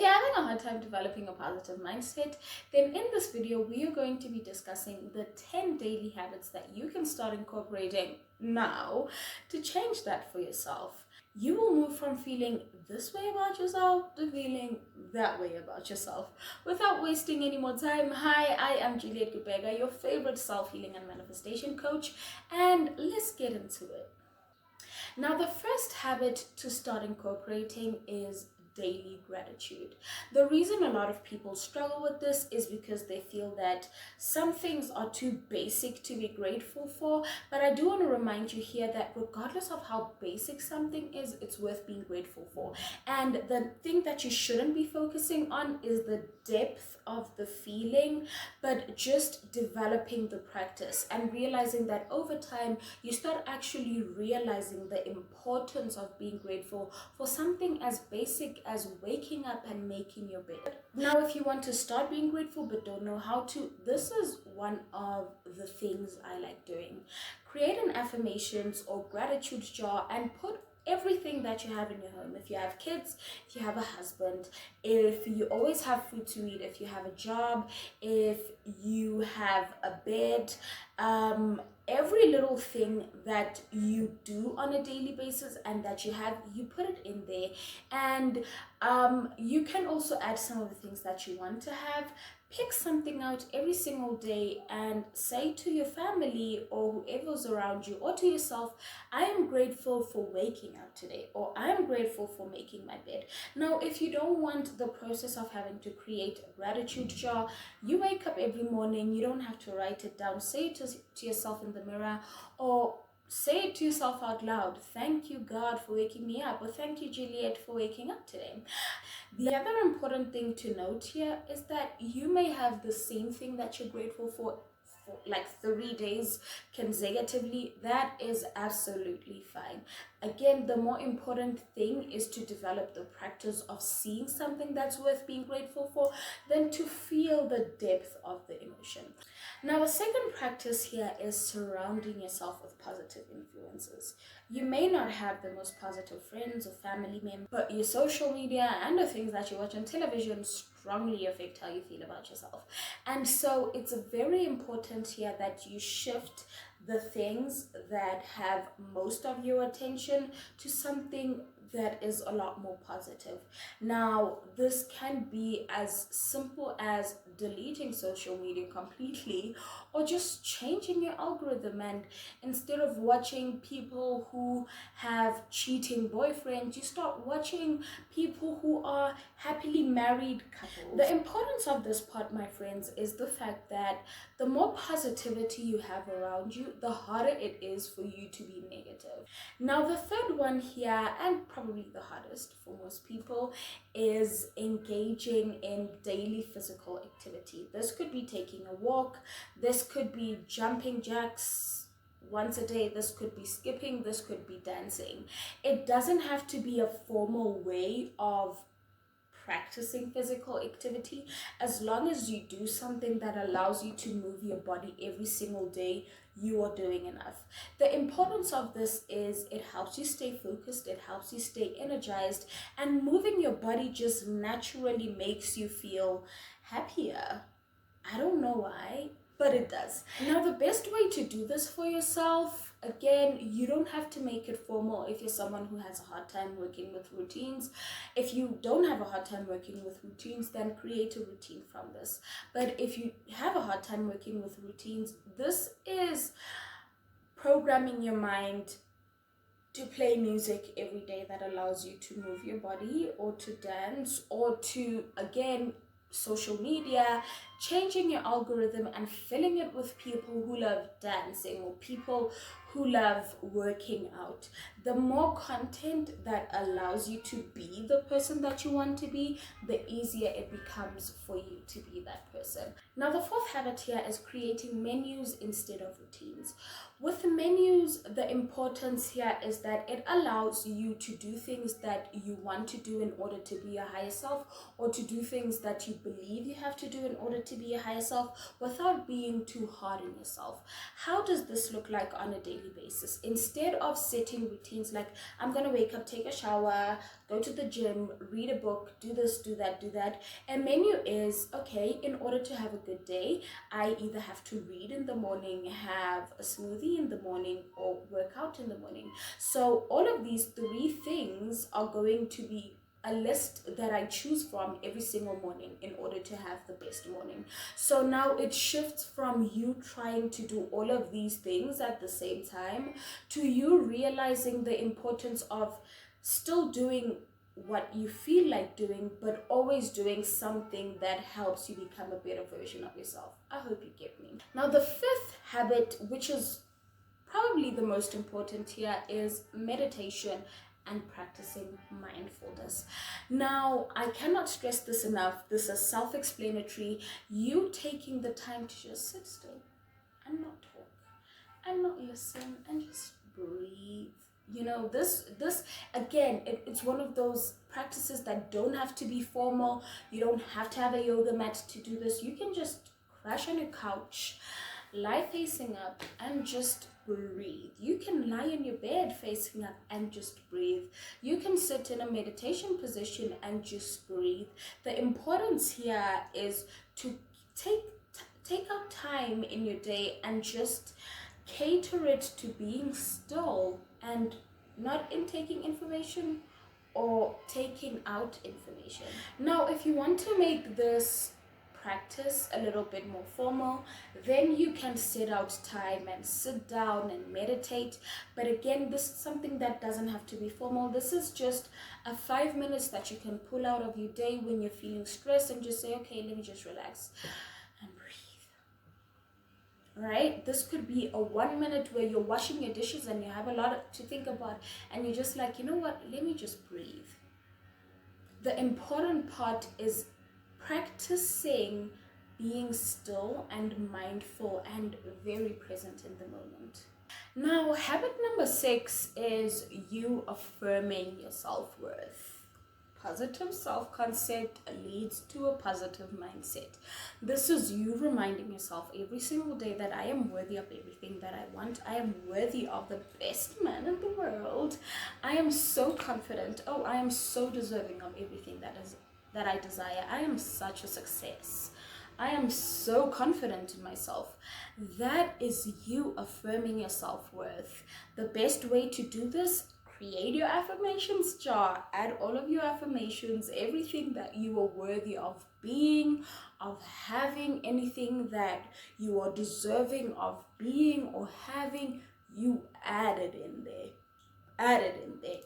you're having a hard time developing a positive mindset, then in this video, we are going to be discussing the 10 daily habits that you can start incorporating now to change that for yourself. You will move from feeling this way about yourself to feeling that way about yourself. Without wasting any more time, hi, I am Juliet Gubega, your favorite self-healing and manifestation coach, and let's get into it. Now, the first habit to start incorporating is daily gratitude. The reason a lot of people struggle with this is because they feel that some things are too basic to be grateful for, but I do want to remind you here that regardless of how basic something is, it's worth being grateful for. And the thing that you shouldn't be focusing on is the depth of the feeling, but just developing the practice and realizing that over time you start actually realizing the importance of being grateful for something as basic as waking up and making your bed. Now, if you want to start being grateful but don't know how to, this is one of the things I like doing. Create an affirmations or gratitude jar and put everything that you have in your home. If you have kids, if you have a husband, if you always have food to eat, if you have a job, if you have a bed, every little thing that you do on a daily basis and that you have, you put it in there. And you can also add some of the things that you want to have. Pick something out every single day and say to your family or whoever's around you or to yourself, I am grateful for waking up today, or I am grateful for making my bed. Now, if you don't want the process of having to create a gratitude jar, you wake up every morning, you don't have to write it down. Say it to yourself in the mirror, or say it to yourself out loud. Thank you, God, for waking me up, or thank you, Juliet, for waking up today. The other important thing to note here is that you may have the same thing that you're grateful for like 3 days consecutively. That is absolutely fine. Again, the more important thing is to develop the practice of seeing something that's worth being grateful for than to feel the depth of the emotion. Now, the second practice here is surrounding yourself with positive influences. You may not have the most positive friends or family members, but your social media and the things that you watch on television strongly affect how you feel about yourself. And so it's very important here that you shift the things that have most of your attention to something that is a lot more positive. Now, this can be as simple as deleting social media completely, or just changing your algorithm, and instead of watching people who have cheating boyfriends, you start watching people who are happily married couples. The importance of this part, my friends, is the fact that the more positivity you have around you, the harder it is for you to be negative. Now, the third one here, and probably the hardest for most people, is engaging in daily physical activity. This could be taking a walk, this could be jumping jacks once a day, this could be skipping, this could be dancing. It doesn't have to be a formal way of practicing physical activity. As long as you do something that allows you to move your body every single day, you are doing enough. The importance of this is it helps you stay focused, it helps you stay energized, and moving your body just naturally makes you feel happier. I don't know why, but it does. Now, the best way to do this for yourself, again, you don't have to make it formal if you're someone who has a hard time working with routines. If you don't have a hard time working with routines, then create a routine from this. But if you have a hard time working with routines, this is programming your mind to play music every day that allows you to move your body, or to dance, or to, again, social media, changing your algorithm and filling it with people who love dancing or people who love working out. The more content that allows you to be the person that you want to be, the easier it becomes for you to be that person. Now, the fourth habit here is creating menus instead of routines. With the menus, the importance here is that it allows you to do things that you want to do in order to be your higher self, or to do things that you believe you have to do in order to to be your higher self without being too hard on yourself. How does this look like on a daily basis? Instead of setting routines like, I'm going to wake up, take a shower, go to the gym, read a book, do this, do that, a menu is, okay, in order to have a good day, I either have to read in the morning, have a smoothie in the morning, or work out in the morning. So all of these 3 things are going to be a list that I choose from every single morning in order to have the best morning. So now it shifts from you trying to do all of these things at the same time to you realizing the importance of still doing what you feel like doing, but always doing something that helps you become a better version of yourself. I hope you get me. Now, the 5th habit, which is probably the most important here, is meditation and practicing mindfulness. Now, I cannot stress this enough. This is self-explanatory. You taking the time to just sit still and not talk and not listen and just breathe. You know, this again, it's one of those practices that don't have to be formal. You don't have to have a yoga mat to do this. You can just crash on a couch, lie facing up, and just breathe. You can lie in your bed facing up and just breathe. You can sit in a meditation position and just breathe. The importance here is to take out time in your day and just cater it to being still and not intaking information or taking out information. Now, if you want to make this practice a little bit more formal, then you can set out time and sit down and meditate. But again, this is something that doesn't have to be formal. This is just a 5 minutes that you can pull out of your day when you're feeling stressed and just say, okay, let me just relax and breathe. Right? This could be a 1 minute where you're washing your dishes and you have a lot to think about and you're just like, you know what, let me just breathe. The important part is practicing being still and mindful and very present in the moment. Now, habit number 6 is you affirming your self-worth. Positive self-concept leads to a positive mindset. This is you reminding yourself every single day that I am worthy of everything that I want. I am worthy of the best man in the world. I am so confident. Oh, I am so deserving of everything that I desire. I am such a success. I am so confident in myself. That is you affirming your self-worth. The best way to do this, create your affirmations jar, add all of your affirmations, everything that you are worthy of being, of having, anything that you are deserving of being or having, you add it in there,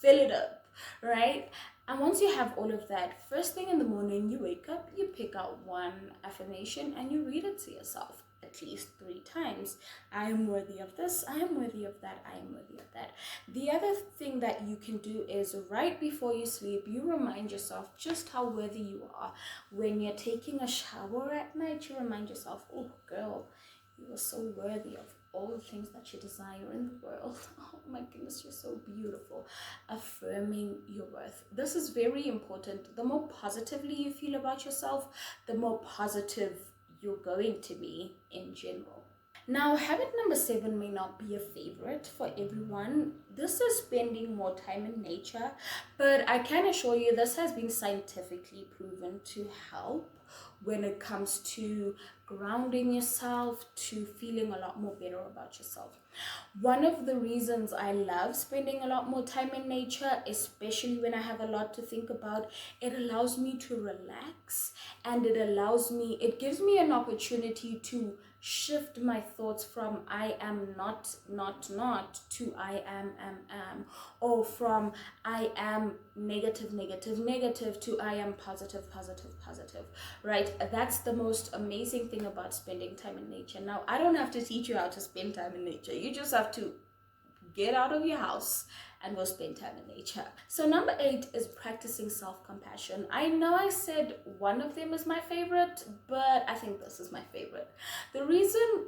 fill it up, right? And once you have all of that, first thing in the morning, you wake up, you pick out one affirmation and you read it to yourself at least 3 times. I am worthy of this, I am worthy of that, I am worthy of that. The other thing that you can do is right before you sleep, you remind yourself just how worthy you are. When you're taking a shower at night, you remind yourself, oh girl, you are so worthy of all the things that you desire in the world. Oh my goodness, you're so beautiful. Affirming your worth. This is very important. The more positively you feel about yourself, the more positive you're going to be in general. Now, habit number 7 may not be a favorite for everyone. This is spending more time in nature, but I can assure you this has been scientifically proven to help when it comes to grounding yourself, to feeling a lot more better about yourself. One of the reasons I love spending a lot more time in nature, especially when I have a lot to think about, it allows me to relax, and it gives me an opportunity to shift my thoughts from I am not to I am, or from I am negative to I am positive, right? That's the most amazing thing about spending time in nature. Now, I don't have to teach you how to spend time in nature. You just have to get out of your house and go spend time in nature. So number 8 is practicing self-compassion. I know I said one of them is my favorite, but I think this is my favorite. The reason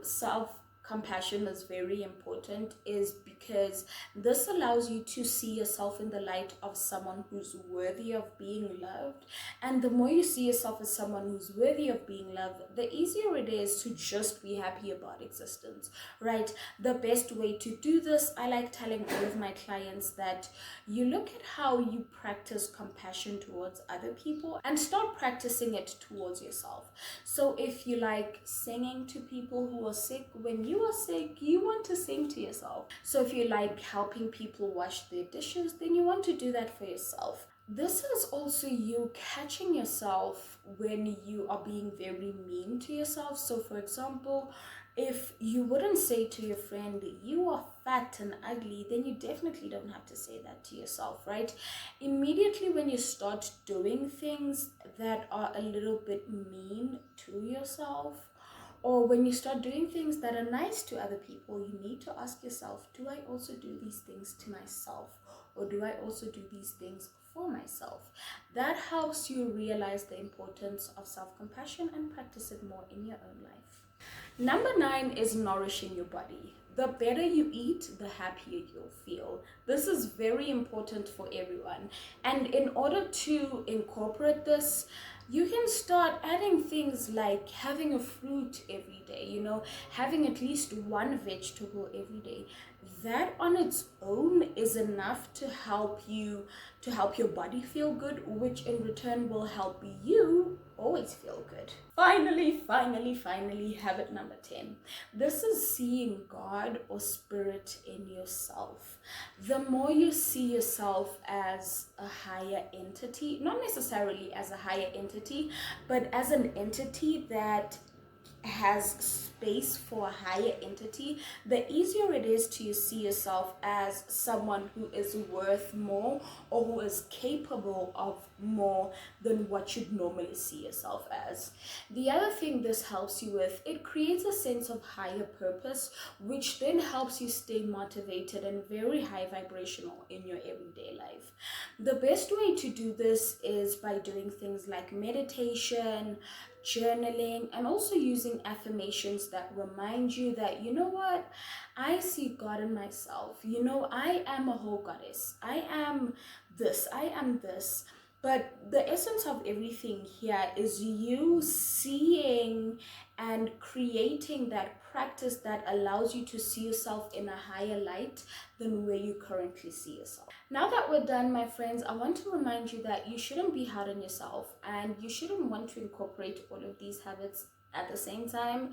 compassion is very important is because this allows you to see yourself in the light of someone who's worthy of being loved. And the more you see yourself as someone who's worthy of being loved, the easier it is to just be happy about existence, right? The best way to do this, I like telling all of my clients that you look at how you practice compassion towards other people and start practicing it towards yourself. So if you like singing to people who are sick, when you are sick, you want to sing to yourself. So if you like helping people wash their dishes, then you want to do that for yourself. This is also you catching yourself when you are being very mean to yourself. So for example, if you wouldn't say to your friend, you are fat and ugly, then you definitely don't have to say that to yourself, right? Immediately when you start doing things that are a little bit mean to yourself, or when you start doing things that are nice to other people, you need to ask yourself, do I also do these things to myself? Or do I also do these things for myself? That helps you realize the importance of self-compassion and practice it more in your own life. Number 9 is nourishing your body. The better you eat, the happier you'll feel. This is very important for everyone. And in order to incorporate this, you can start adding things like having a fruit every day, having at least one vegetable every day. That on its own is enough to help your body feel good, which in return will help you always feel good. Finally, habit number 10. This is seeing God or spirit in yourself. The more you see yourself as a higher entity, not necessarily as a higher entity, but as an entity that has space for a higher entity, the easier it is to see yourself as someone who is worth more or who is capable of more than what you'd normally see yourself as. The other thing this helps you with, it creates a sense of higher purpose, which then helps you stay motivated and very high vibrational in your everyday life. The best way to do this is by doing things like meditation, journaling, and also using affirmations that remind you that, you know what, I see God in myself. I am a whole goddess. I am this. But the essence of everything here is you seeing and creating that practice that allows you to see yourself in a higher light than where you currently see yourself. Now that we're done, my friends, I want to remind you that you shouldn't be hard on yourself and you shouldn't want to incorporate all of these habits at the same time,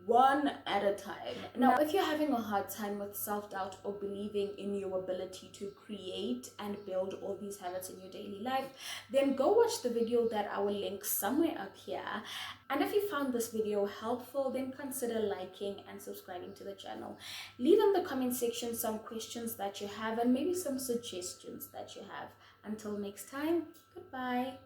one at a time. Now, if you're having a hard time with self-doubt or believing in your ability to create and build all these habits in your daily life, then go watch the video that I will link somewhere up here. And if you found this video helpful, then consider liking and subscribing to the channel. Leave in the comment section some questions that you have and maybe some suggestions that you have. Until next time, goodbye.